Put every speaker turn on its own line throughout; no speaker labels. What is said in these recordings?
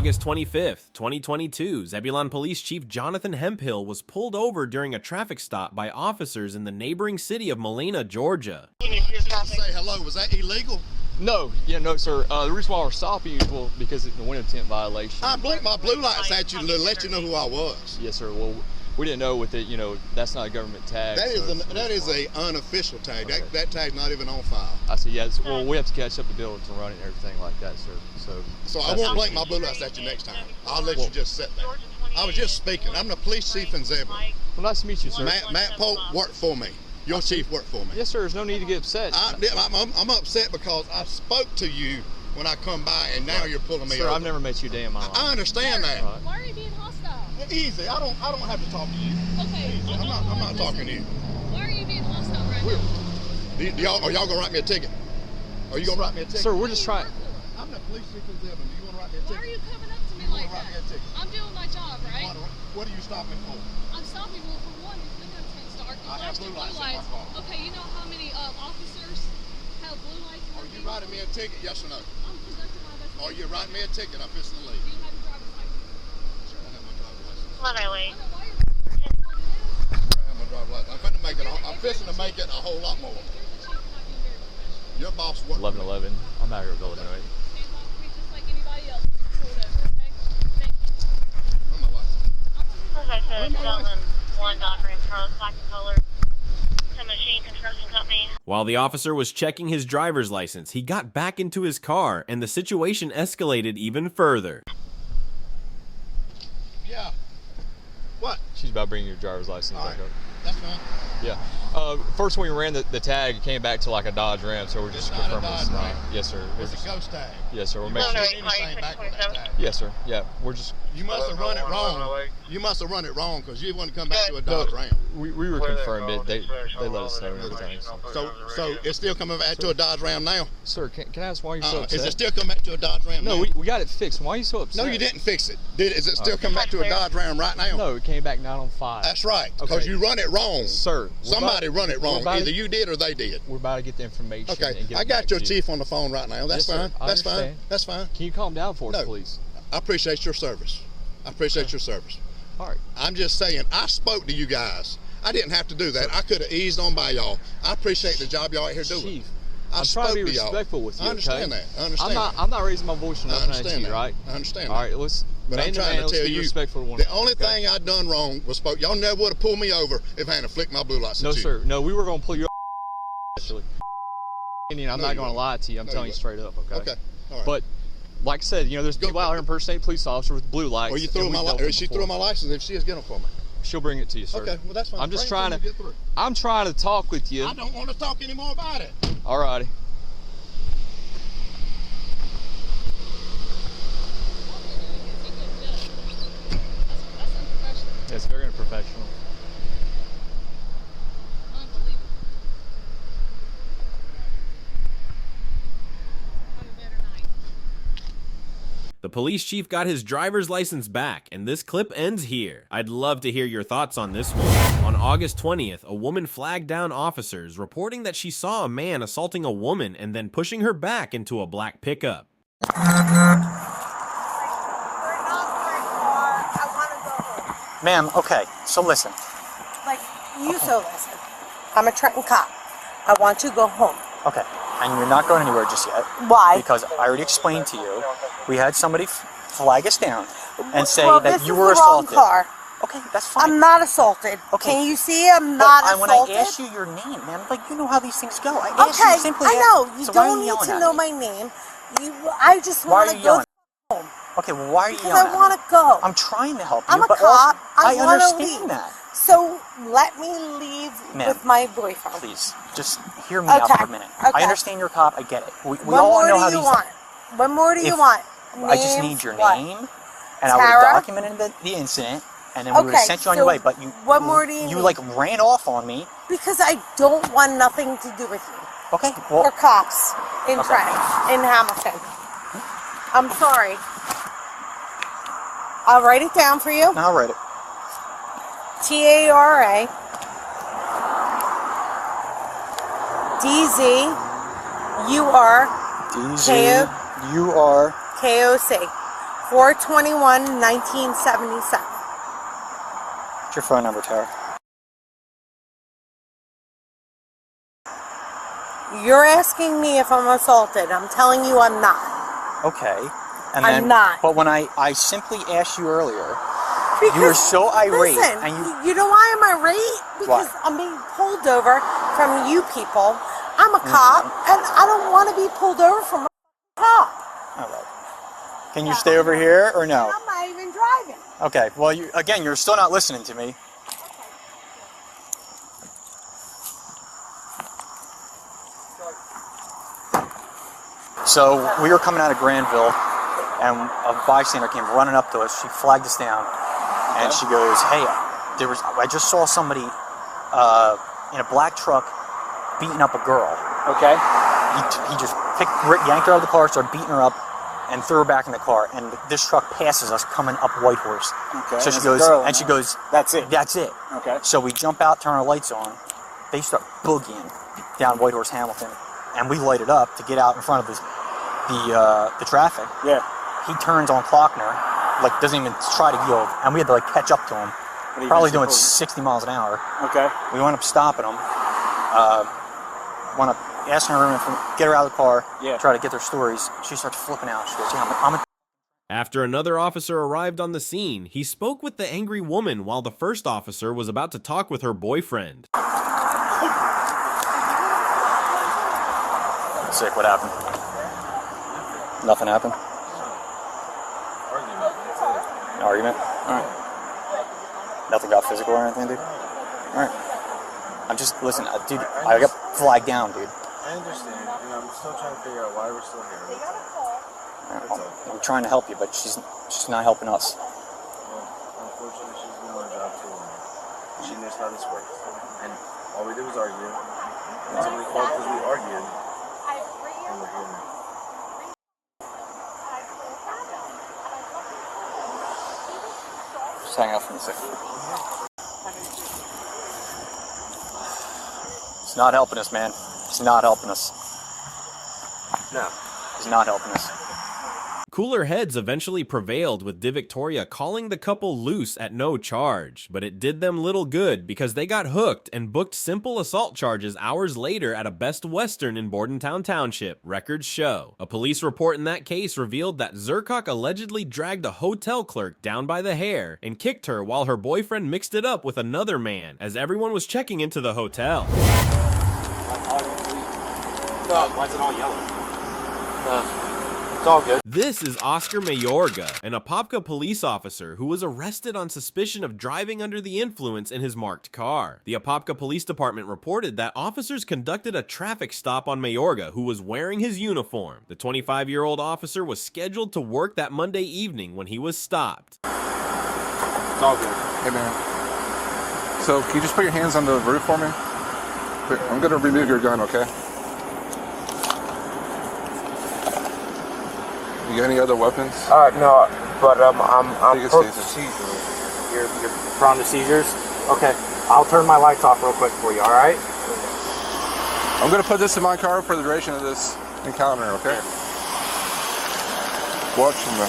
August 25th, 2022, Zebulon Police Chief Jonathan Hemphill was pulled over during a traffic stop by officers in the neighboring city of Molena, Georgia.
Say hello, was that illegal?
No, no, sir. The reason why we're stopping you is because it's a window tint violation.
I blinked my blue lights at you to let you know who I was.
Yes, sir. Well, we didn't know with it, that's not a government tag.
That is a unofficial tag.
Okay.
That tag's not even on file.
I see. Yes. Well, we have to catch up the bill to run it and everything like that, sir.
So I won't blink my blue lights at you next time. I'll let you just sit there. I was just speaking. I'm the police chief in Zebulon.
Well, nice to meet you, sir.
Matt Pope worked for me. Your chief worked for me.
Yes, sir. There's no need to get upset.
I'm upset because I spoke to you when I come by, and now you're pulling me over.
Sir, I've never met you a day in my life.
I understand that.
Why are you being hostile?
Easy. I don't have to talk to you.
Okay.
Easy. I'm not talking to you.
Why are you being hostile right now?
Are y'all gonna write me a ticket? Are you gonna write me a ticket?
Sir, we're just trying.
I'm the police chief in Zebulon. Do you want to write me a ticket?
Why are you coming up to me like that? I'm doing my job, right?
What are you stopping for?
I'm stopping you for one. It's window tints dark.
I have blue lights in my car.
Okay, you know how many officers have blue lights?
Are you writing me a ticket? Yes or no?
I'm conducting my investigation.
Are you writing me a ticket? I'm fixing to leave.
Do you have your driver's license?
Sure, I have my driver's license.
I know why you're
I have my driver's license. I'm fixing to make it a whole lot more. Your boss worked.
11:11. I'm out here building anyway.
Stand off me just like anybody else. Pull it over, okay? Thank you.
Where's my license?
Okay, so Zebulon 1 Dodge Ram Pro, black and color, some machine construction company.
While the officer was checking his driver's license, he got back into his car and the situation escalated even further.
Yeah. What?
She's about bringing your driver's license
All
back
right.
up.
That's fine.
Yeah. First, when we ran the tag, it came back to like a Dodge Ram, so we're just
It's not a
confirming it's
Dodge
not.
Ram.
Yes, sir. We're
It's
just,
a ghost tag.
yes, sir. We're
You
making
must
sure.
have anything back with that tag.
Yes, sir. Yeah, we're just.
You must have run it wrong. You must have run it wrong because you wouldn't come back to a Dodge Ram.
We were confirmed it. They let us know and everything.
So it's still coming back to a Dodge Ram now?
Sir, can I ask why you're so upset?
Is it still coming back to a Dodge Ram
No,
now?
we got it fixed. Why are you so upset?
No, you didn't fix it. Is it still coming back to a Dodge Ram right now?
No, it came back 9 on 5.
That's right, because you run it wrong.
Sir.
Somebody run it wrong. Either you did or they did.
We're about to get the information.
Okay,
and get
I
it
got
back
your
to you.
chief on the phone right now. That's
Yes,
fine.
sir. I
That's fine.
understand.
That's fine.
Can you calm down for us, please?
I appreciate your service. I appreciate your service.
All right.
I'm just saying, I spoke to you guys. I didn't have to do that. I could have eased on by y'all. I appreciate the job y'all out here doing.
Chief,
I
I'm trying to be
spoke y'all.
respectful with you.
I understand
okay?
that. I understand that.
I'm not raising my voice or
I
nothing at
understand
you,
that.
right?
I understand
All
that.
right, let's.
But
man
I'm
to
trying
man,
to
let's
tell
be
you,
respectful to one
the
another,
only
okay?
thing I done wrong was spoke. Y'all never would have pulled me over if I hadn't flicked my blue lights
No,
at you.
sir. No, we were going to pull you up. Actually, I'm
No,
not
you
going to lie to you. I'm
No,
telling
you
you straight up, okay?
Okay. All right.
But like I said, there's people out here impersonating police officers with blue lights.
Or you threw
and
my
we've dealt
license.
them
She
before.
threw my license. If she is, get them for me.
She'll bring it to you, sir.
Okay. Well, that's fine.
I'm just
Bring it
trying
till
to.
you get through.
I'm trying to talk with you.
I don't want to talk anymore about it.
All righty.
That's unprofessional.
It's very unprofessional.
Unbelievable. Have a better night.
The police chief got his driver's license back, and this clip ends here. I'd love to hear your thoughts on this one. On August 20th, a woman flagged down officers, reporting that she saw a man assaulting a woman and then pushing her back into a black pickup.
Ma'am, okay, so listen.
Listen. I'm a Trenton cop. I want to go home.
Okay, and you're not going anywhere just yet.
Why?
Because I already explained to you, we had somebody flag us down and say
well,
that
this
you
is
were
the wrong
assaulted.
car.
Okay, that's fine.
I'm not assaulted.
Okay.
Can you see I'm
But
not
when
assaulted?
I asked you your name, ma'am, like you know how these things go. I asked
Okay,
you simply.
I know. You
so why are
don't need
yelling
to
at
know
me?
my name. I just
Why
want
are
to
you
go
yelling?
home.
Okay, well, why are you
Because
yelling?
I want to go.
I'm trying to help you,
I'm a
but
cop.
also,
I want to
understand
leave.
that.
So let me leave
Ma'am,
with my boyfriend.
Please, just hear me out
Okay,
for a minute.
okay.
I understand you're a cop. I get it. We
What
all
more
know
do
how
you
these.
want? What more do you want?
I just need
Names?
your
What?
name, and I would have
Tara?
documented the incident, and then we would have
Okay,
sent you on your
so
way. But you,
what more do you need?
like ran off on me.
Because I don't want nothing to do with you.
Okay, well,
Or cops in
Okay.
Trenton, in Hamilton. I'm sorry. I'll write it down for you.
I'll write it.
Tara DZUR
DZUR
KOC 4/21/1977.
What's your phone number, Tara?
You're asking me if I'm assaulted. I'm telling you I'm not.
Okay. And
I'm not.
But when I simply asked you earlier,
Because,
you were so irate.
Listen,
And
you know why I'm irate? Because
Why?
I'm being pulled over from you people. I'm a cop, and I don't want to be pulled over from a cop.
All right. Can you stay over here or no?
I'm not even driving.
Okay. Well, you're still not listening to me. So we were coming out of Granville, and a bystander came running up to us. She flagged us down, and she goes, "Hey, I just saw somebody in a black truck beating up a girl."
Okay.
He just yanked her out of the car, started beating her up, and threw her back in the car. And this truck passes us coming up Whitehorse.
Okay.
So she goes,
"That's it."
"That's it."
Okay.
So we jump out, turn our lights on. They start boogieing down Whitehorse Hamilton, and we light it up to get out in front of the traffic.
Yeah.
He turns on Klockner, like doesn't even try to yield, and we had to like catch up to him. Probably doing 60 miles an hour.
Okay.
We wound up stopping him. Wound up asking her to get her out of the car.
Yeah.
Try to get their stories. She starts flipping out. She goes, "Yeah, I'm a."
After another officer arrived on the scene, he spoke with the angry woman while the first officer was about to talk with her boyfriend.
Sick. What happened? Nothing happened. Argument. All right. Nothing got physical or anything, dude. All right. I'm just listen, dude. I got flagged down, dude.
I understand, and I'm still trying to figure out why we're still here. That's all.
We're trying to help you, but she's not helping us.
Well, unfortunately, she's been on her job too long. She knows how this works. And all we did was argue. And somebody called because we argued. And we're here now.
Just hang out for a second. It's not helping us, man. It's not helping us.
No.
It's not helping us.
Cooler heads eventually prevailed, with DeVictoria calling the couple loose at no charge, but it did them little good because they got hooked and booked simple assault charges hours later at a Best Western in Bordentown Township, records show. A police report in that case revealed that Zercock allegedly dragged a hotel clerk down by the hair and kicked her while her boyfriend mixed it up with another man as everyone was checking into the hotel.
Why is it all yellow? It's all good.
This is Oscar Mayorga, an Apopka police officer who was arrested on suspicion of driving under the influence in his marked car. The Apopka Police Department reported that officers conducted a traffic stop on Mayorga, who was wearing his uniform. The 25-year-old officer was scheduled to work that Monday evening when he was stopped.
It's all good.
Hey man, so can you just put your hands on the roof for me? I'm gonna remove your gun, okay? You got any other weapons?
No, but I'm
Take a
prone to
seizure.
seizures. You're prone to seizures? Okay, I'll turn my lights off real quick for you, alright?
I'm gonna put this in my car for the duration of this encounter, okay? Watch me.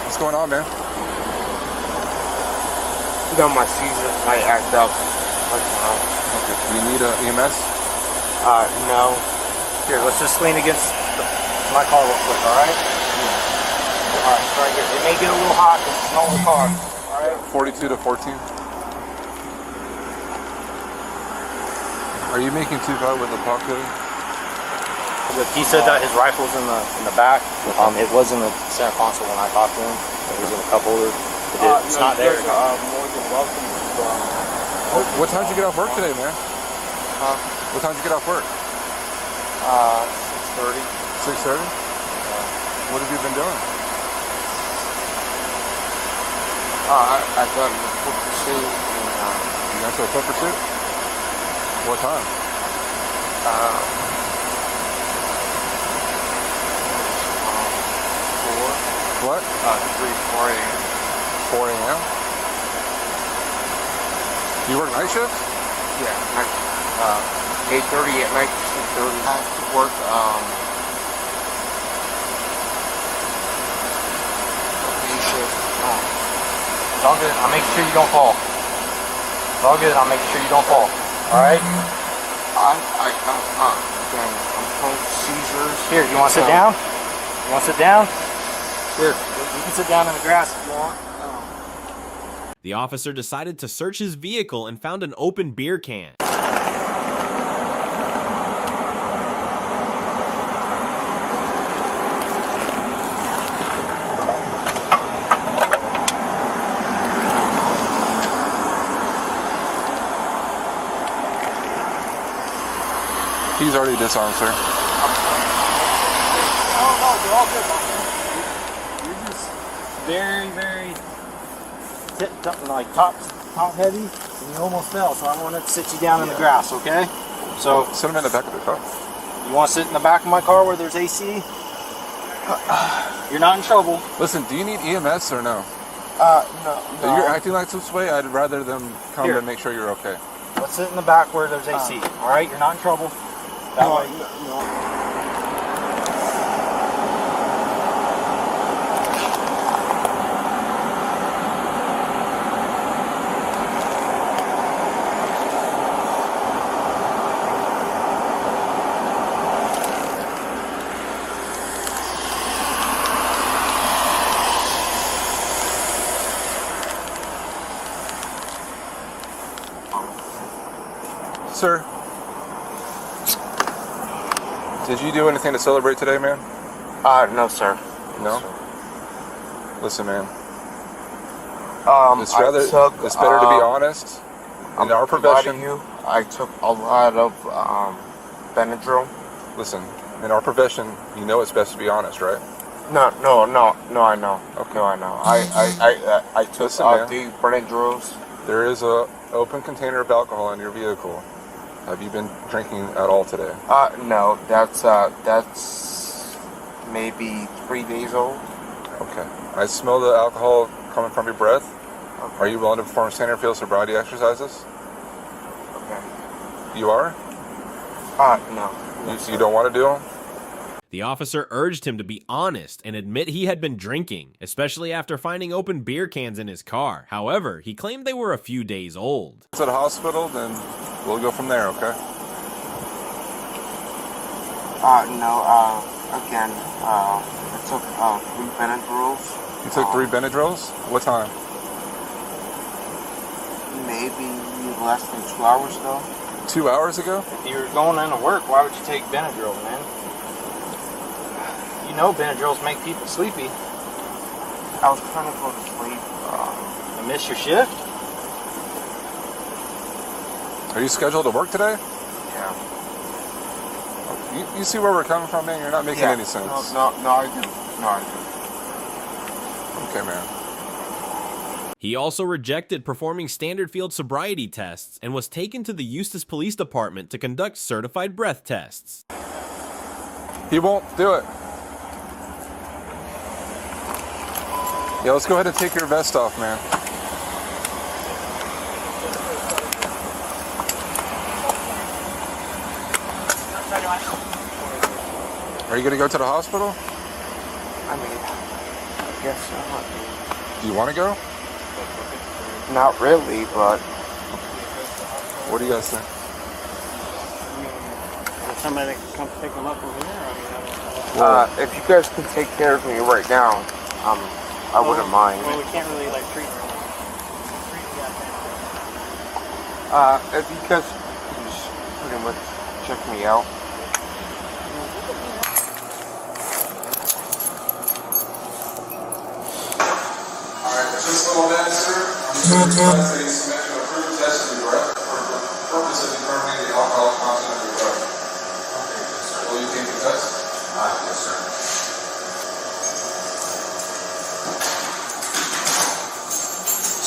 What's going on, man?
You know, my seizures might act up.
Okay, do you need a EMS?
No. Here, let's just lean against my car real quick, alright? Alright, right here. It may get a little hot because it's an older car. Alright?
42 to 14. Are you making 2-5 with a pocket?
He said that his rifle's in the back. It was in the center console when I talked to him. It was in a cup holder. It's not there. More than welcome.
What time did you get off work today, man?
Huh?
What time did you get off work?
6:30.
6:30? What have you been doing?
I got in the foot pursuit.
You got to a foot pursuit? What time?
4.
What?
3, 4 a.m.
4 a.m.? You work night shift?
Yeah, 8:30 at night to 6:30. I have to work, day shift.
It's all good. I'll make sure you don't fall. It's all good. I'll make sure you don't fall. All right?
Again, I'm prone to seizures.
Here, you want to sit down? You want to sit down? Here, you can sit down in the grass if you want.
The officer decided to search his vehicle and found an open beer can.
He's already disarmed, sir.
No, you're all good, boss. You're just very like top heavy, and you almost fell, so I wanted to sit you down in the grass, okay? So
Sit him in the back of the car.
you want to sit in the back of my car where there's AC? You're not in trouble.
Listen, do you need EMS or no?
No.
If you're acting like this way, I'd rather them come
Here.
and make sure you're okay.
Let's sit in the back where there's AC. All right, you're not in trouble. That way.
No.
Sir, did you do anything to celebrate today, man?
No, sir.
No? Listen, man. It's
I took,
it's better to be honest. In our profession,
I took a lot of Benadryl.
listen, in our profession, you know it's best to be honest, right?
No, I know.
Okay.
No, I know. I took
Listen, man.
the Benadryls.
There is a open container of alcohol in your vehicle. Have you been drinking at all today?
No, that's maybe 3 days old.
Okay. I smell the alcohol coming from your breath.
Okay.
Are you willing to perform standard field sobriety exercises?
Okay.
You are?
No.
You don't want to do them?
The officer urged him to be honest and admit he had been drinking, especially after finding open beer cans in his car. However, he claimed they were a few days old.
It's at a hospital, then we'll go from there, okay?
No, again, I took 3 Benadryls.
You took 3 Benadryls? What time?
Maybe less than 2 hours ago.
2 hours ago?
If you were going into work, why would you take Benadryl, man? You know Benadryls make people sleepy.
I was trying to go to sleep.
You miss your shift?
Are you scheduled to work today?
Yeah.
You see where we're coming from, man? You're not making any sense.
No, I do. No, I do.
Okay, man.
He also rejected performing standard field sobriety tests and was taken to the Eustis Police Department to conduct certified breath tests.
He won't do it. Yeah, let's go ahead and take your vest off, man. Are you going to go to the hospital?
I mean, I guess not.
Do you want to go?
Not really, but
What do you guys think?
Somebody can come pick them up over here.
if you guys can take care of me right now, I wouldn't mind.
Well, we can't really like treat them.
If you guys can just pretty much check me out.
Alright, just a little bit, sir. I'm just going to request that you submit to an approved test of your breath for the purpose of determining the alcoholic content of your breath. Okay, yes, sir. Will you take the test? Yes, sir.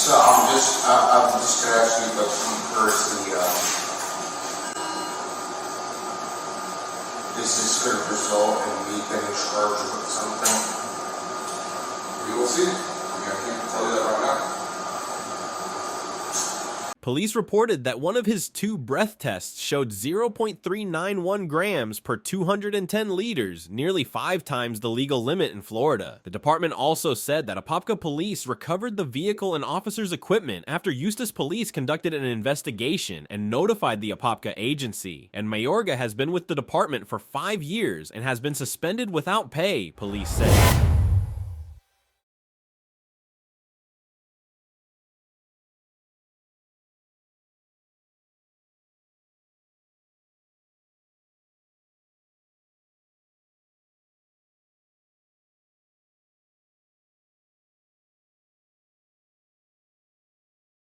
So I'm just gonna ask you about some courtesy. Is this going to result in me getting charged with something?
We will see. I can't tell you that right now.
Police reported that one of his 2 breath tests showed 0.391 grams per 210 liters, nearly 5 times the legal limit in Florida. The department also said that Apopka police recovered the vehicle and officers' equipment after Eustis police conducted an investigation and notified the Apopka agency. And Mayorga has been with the department for 5 years and has been suspended without pay, police said.